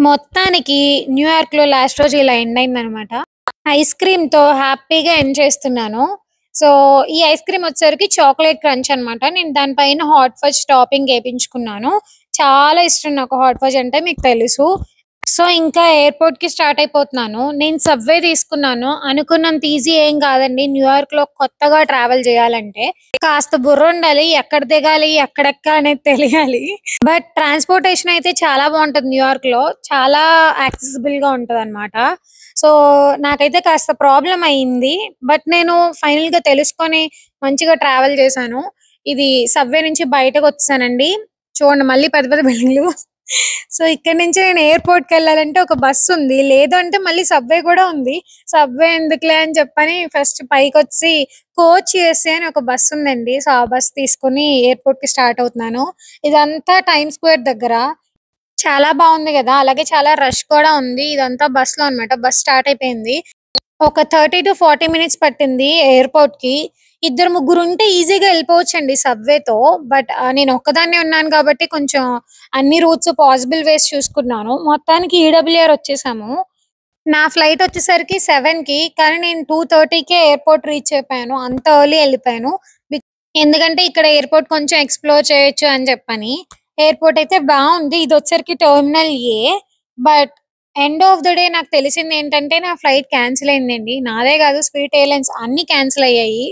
మొత్తానికి న్యూయార్క్‌లో లాస్ట్ రోజు ఇలా ఎండ్ అయిందనమాట. ఐస్ క్రీమ్‌తో హ్యాపీగా ఎండ్ చేస్తున్నాను. సో, ఈ ఐస్ క్రీమ్ వచ్చేసరికి చాక్లేట్ క్రంచ్ అనమాట. నేను దాని పైన హాట్ ఫజ్ టాపింగ్ ఏపించుకున్నాను. చాలా ఇష్టం నాకు హాట్ ఫజ్ అంటే మీకు తెలుసు. సో, ఇంకా ఎయిర్‌పోర్ట్‌కి స్టార్ట్ అయిపోతున్నాను. నేను సబ్‌వే తీసుకున్నాను. అనుకున్నంత ఈజీ ఏం కాదండి న్యూయార్క్‌లో కొత్తగా ట్రావెల్ చేయాలంటే. కాస్త బుర్రుండాలి. ఎక్కడ దిగాలి, ఎక్కడెక్కాలి అనేది తెలియాలి. బట్ ట్రాన్స్‌పోర్టేషన్ అయితే చాలా బావుంటది న్యూయార్క్‌లో. చాలా యాక్సెసిబుల్‌గా ఉంటదనమాట. సో, నాకైతే కాస్త ప్రాబ్లమ్ అయింది. బట్ నేను ఫైనల్‌గా తెలుసుకొని మంచిగా ట్రావెల్ చేశాను. ఇది సబ్‌వే నుంచి బయటకొచ్చేసానండి. చూడండి మళ్ళీ పెద్ద పెద్ద బిల్డింగ్‌లు. సో, ఇక్కడి నుంచి నేను ఎయిర్‌పోర్ట్‌కెళ్ళాలంటే ఒక బస్సుంది. లేదు అంటే మళ్ళీ సబ్‌వే కూడా ఉంది. సబ్‌వే ఎందుకులే అని చెప్పని ఫస్ట్ పైకొచ్చి కోచ్ యూఎస్ఏ అని ఒక బస్సుందండి. సో, ఆ బస్ తీసుకొని ఎయిర్‌పోర్ట్‌కి స్టార్ట్ అవుతున్నాను. ఇదంతా టైమ్ స్క్వేర్ దగ్గర. చాలా బావుంది గదా! అలాగే చాలా రష్ కూడా ఉంది. ఇదంతా బస్‌లో అన్నమాట. బస్ స్టార్ట్ అయిపోయింది. ఒక 30-40 మినిట్స్ పట్టింది ఎయిర్‌పోర్ట్‌కి. ఇద్దరు ముగ్గురుంటే ఈజీగా ఎళ్ళిపోవచ్చండి సబ్‌వేతో. బట్ నేను ఒక్కదాన్నే ఉన్నాను కాబట్టి కొంచెం అన్ని రూట్స్ పాసిబుల్ వేస్ చూసుకున్నాను. మొత్తానికి ఈడబ్ల్యూఆర్ వచ్చేసాము. నా ఫ్లైట్ వచ్చేసరికి 7:00కి కానీ నేను 2:30కే ఎయిర్‌పోర్ట్ రీచ్ అయిపోయాను. అంత ఎర్లీ ఎళ్ళిపోయాను. బిక్ ఎందుకంటే ఇక్కడ ఎయిర్‌పోర్ట్ కొంచెం ఎక్స్‌ప్లోర్ చేయొచ్చు అని చెప్పని. ఎయిర్‌పోర్ట్ అయితే బావుంది. ఇదొచ్చేసరికి terminal A. But end of the day నాకు తెలిసిందేంటంటే నా ఫ్లైట్ క్యాన్సిల్ అయిందండి. నాదే కాదు స్పిరిట్ ఎయిర్‌లైన్స్ అన్నీ క్యాన్సిల్ అయ్యాయి.